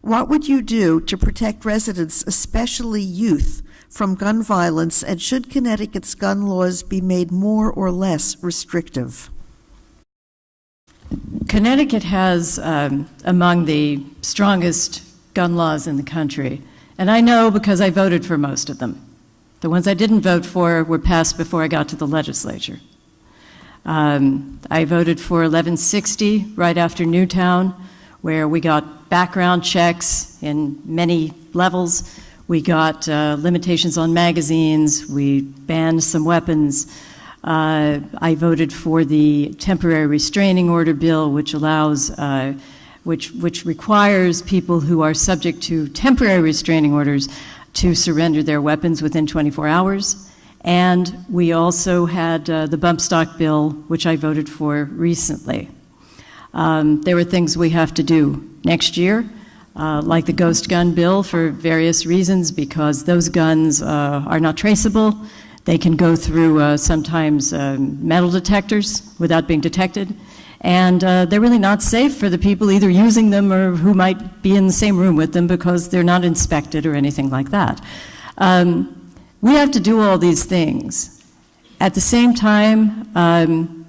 What would you do to protect residents, especially youth, from gun violence, and should Connecticut's gun laws be made more or less restrictive? Connecticut has among the strongest gun laws in the country, and I know because I voted for most of them. The ones I didn't vote for were passed before I got to the legislature. I voted for 1160 right after Newtown, where we got background checks in many levels. We got limitations on magazines. We banned some weapons. I voted for the temporary restraining order bill, which allows, which requires people who are subject to temporary restraining orders to surrender their weapons within 24 hours. And we also had the bump stock bill, which I voted for recently. There were things we have to do next year, like the ghost gun bill for various reasons, because those guns are not traceable. They can go through sometimes metal detectors without being detected. And they're really not safe for the people either using them or who might be in the same room with them because they're not inspected or anything like that. We have to do all these things. At the same time,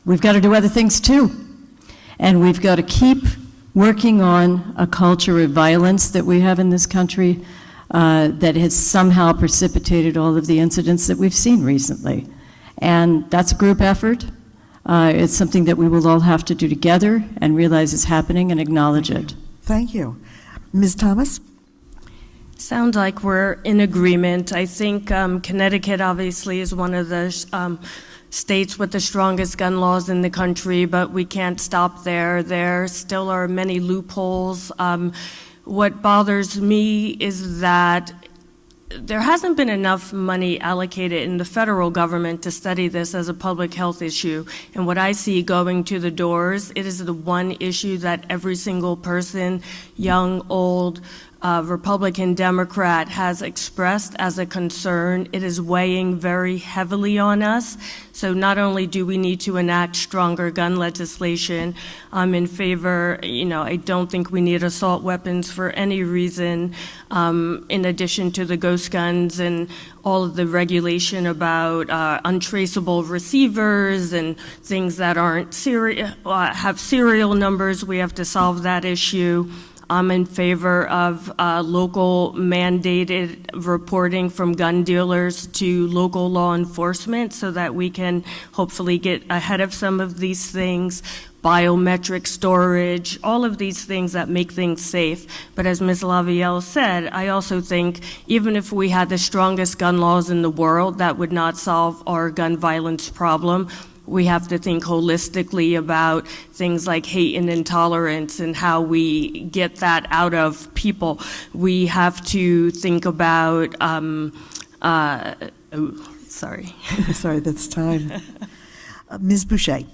we've got to do other things too. And we've got to keep working on a culture of violence that we have in this country that has somehow precipitated all of the incidents that we've seen recently. And that's a group effort. It's something that we will all have to do together and realize is happening and acknowledge it. Thank you. Ms. Thomas? Sounds like we're in agreement. I think Connecticut obviously is one of the states with the strongest gun laws in the country, but we can't stop there. There still are many loopholes. What bothers me is that there hasn't been enough money allocated in the federal government to study this as a public health issue. And what I see going to the doors, it is the one issue that every single person, young, old, Republican, Democrat, has expressed as a concern. It is weighing very heavily on us. So not only do we need to enact stronger gun legislation, I'm in favor, I don't think we need assault weapons for any reason, in addition to the ghost guns and all of the regulation about untraceable receivers and things that aren't have serial numbers. We have to solve that issue. I'm in favor of local mandated reporting from gun dealers to local law enforcement so that we can hopefully get ahead of some of these things. Biometric storage, all of these things that make things safe. But as Ms. Lavielle said, I also think even if we had the strongest gun laws in the world, that would not solve our gun violence problem. We have to think holistically about things like hate and intolerance and how we get that out of people. We have to think about, sorry. Sorry, that's time. Ms. Boucher.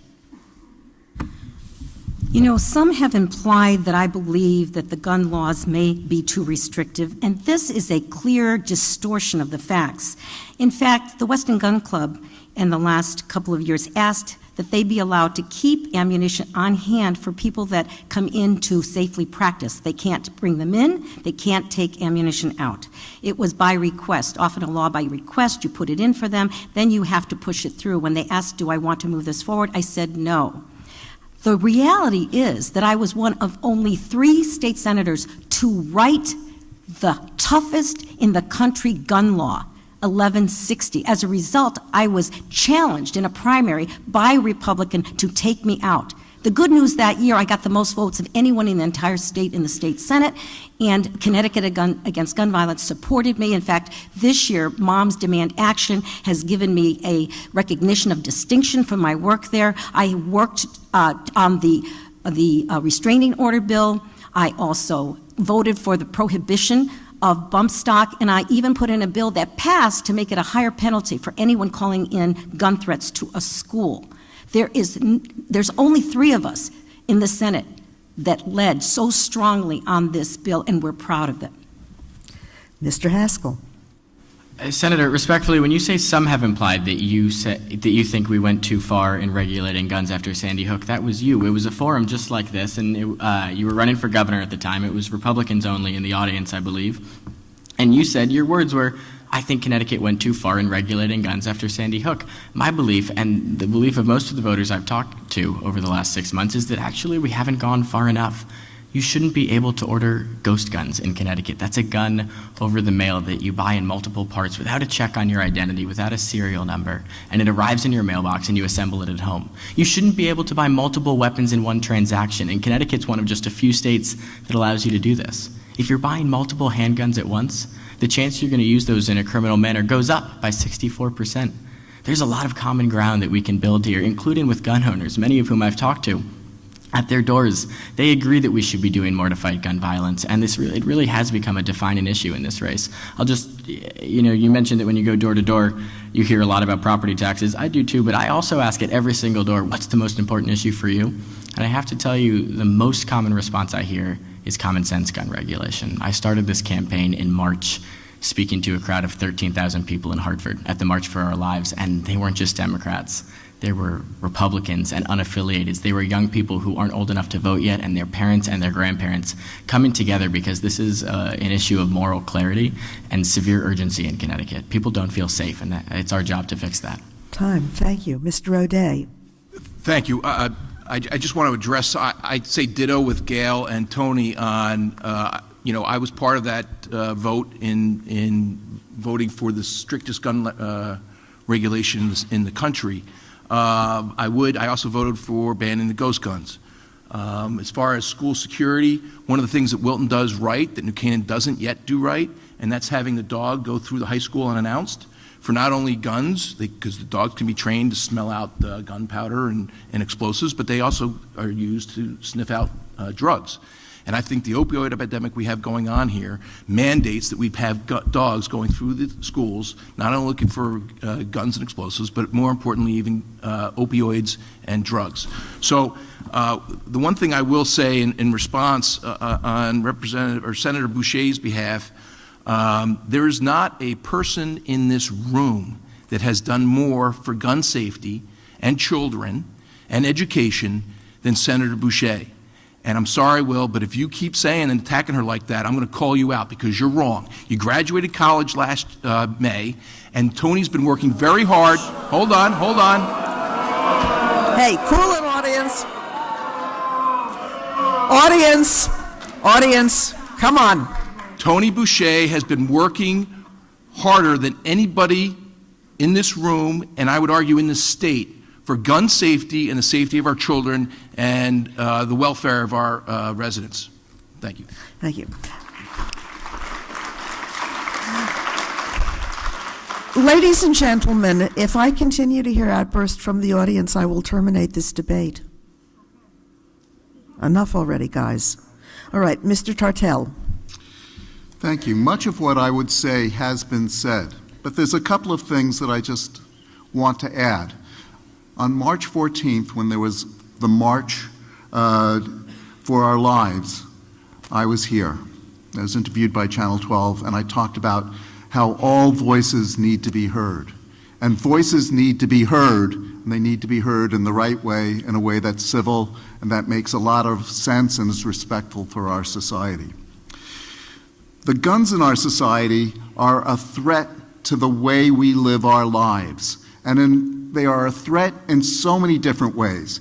Some have implied that I believe that the gun laws may be too restrictive, and this is a clear distortion of the facts. In fact, the Western Gun Club in the last couple of years asked that they be allowed to keep ammunition on hand for people that come in to safely practice. They can't bring them in, they can't take ammunition out. It was by request, often a law by request. You put it in for them, then you have to push it through. When they asked, do I want to move this forward, I said no. The reality is that I was one of only 3 state senators to write the toughest in the country gun law, 1160. As a result, I was challenged in a primary by a Republican to take me out. The good news that year, I got the most votes of anyone in the entire state in the state Senate, and Connecticut Against Gun Violence supported me. In fact, this year, Moms Demand Action has given me a recognition of distinction for my work there. I worked on the restraining order bill. I also voted for the prohibition of bump stock, and I even put in a bill that passed to make it a higher penalty for anyone calling in gun threats to a school. There's only 3 of us in the Senate that led so strongly on this bill, and we're proud of it. Mr. Haskell. Senator, respectfully, when you say some have implied that you think we went too far in regulating guns after Sandy Hook, that was you. It was a forum just like this, and you were running for governor at the time. It was Republicans only in the audience, I believe. And you said, your words were, I think Connecticut went too far in regulating guns after Sandy Hook. My belief, and the belief of most of the voters I've talked to over the last 6 months, is that actually we haven't gone far enough. You shouldn't be able to order ghost guns in Connecticut. That's a gun over the mail that you buy in multiple parts without a check on your identity, without a serial number, and it arrives in your mailbox and you assemble it at home. You shouldn't be able to buy multiple weapons in one transaction, and Connecticut's one of just a few states that allows you to do this. If you're buying multiple handguns at once, the chance you're going to use those in a criminal manner goes up by 64%. There's a lot of common ground that we can build here, including with gun owners, many of whom I've talked to. At their doors, they agree that we should be doing more to fight gun violence, and it really has become a defining issue in this race. You mentioned that when you go door to door, you hear a lot about property taxes. I do too, but I also ask at every single door, what's the most important issue for you? And I have to tell you, the most common response I hear is common sense gun regulation. I started this campaign in March, speaking to a crowd of 13,000 people in Hartford at the March for Our Lives, and they weren't just Democrats. There were Republicans and unaffiliateds. They were young people who aren't old enough to vote yet, and their parents and their grandparents coming together because this is an issue of moral clarity and severe urgency in Connecticut. People don't feel safe, and it's our job to fix that. Time. Thank you. Mr. O'Day. Thank you. I just want to address, I'd say ditto with Gail and Tony on, I was part of that vote in voting for the strictest gun regulations in the country. I also voted for banning the ghost guns. As far as school security, one of the things that Wilton does right that New Canaan doesn't yet do right, and that's having the dog go through the high school unannounced for not only guns, because the dogs can be trained to smell out gunpowder and explosives, but they also are used to sniff out drugs. And I think the opioid epidemic we have going on here mandates that we have dogs going through the schools, not only looking for guns and explosives, but more importantly, even opioids and drugs. So the one thing I will say in response on Senator Boucher's behalf, there is not a person in this room that has done more for gun safety and children and education than Senator Boucher. And I'm sorry, Will, but if you keep saying and attacking her like that, I'm going to call you out because you're wrong. You graduated college last May, and Tony's been working very hard. Hold on. Hey, cool it, audience. Audience, come on. Tony Boucher has been working harder than anybody in this room, and I would argue in this state, for gun safety and the safety of our children and the welfare of our residents. Thank you. Thank you. Ladies and gentlemen, if I continue to hear outbursts from the audience, I will terminate this debate. Enough already, guys. All right, Mr. Tartell. Thank you. Much of what I would say has been said, but there's a couple of things that I just want to add. On March 14th, when there was the March for Our Lives, I was here. I was interviewed by Channel 12, and I talked about how all voices need to be heard. And voices need to be heard, and they need to be heard in the right way, in a way that's civil, and that makes a lot of sense and is respectful for our society. The guns in our society are a threat to the way we live our lives, and they are a threat in so many different ways.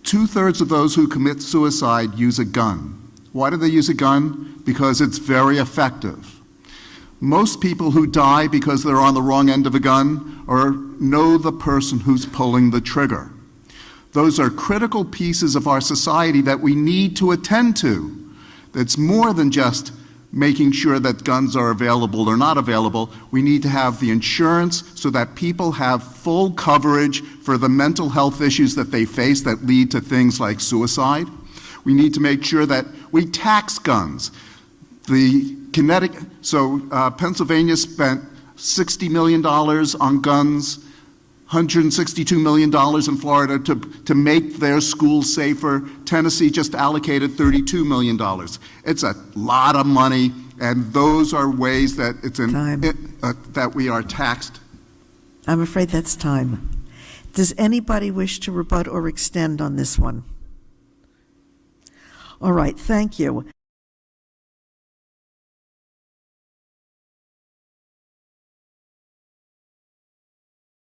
2/3 of those who commit suicide use a gun. Why do they use a gun? Because it's very effective. Most people who die because they're on the wrong end of a gun know the person who's pulling the trigger. Those are critical pieces of our society that we need to attend to. That's more than just making sure that guns are available or not available. We need to have the insurance so that people have full coverage for the mental health issues that they face that lead to things like suicide. We need to make sure that we tax guns. Pennsylvania spent $60 million on guns, $162 million in Florida to make their schools safer. Tennessee just allocated $32 million. It's a lot of money, and those are ways that that we are taxed. I'm afraid that's time. Does anybody wish to rebut or extend on this one? All right, thank you.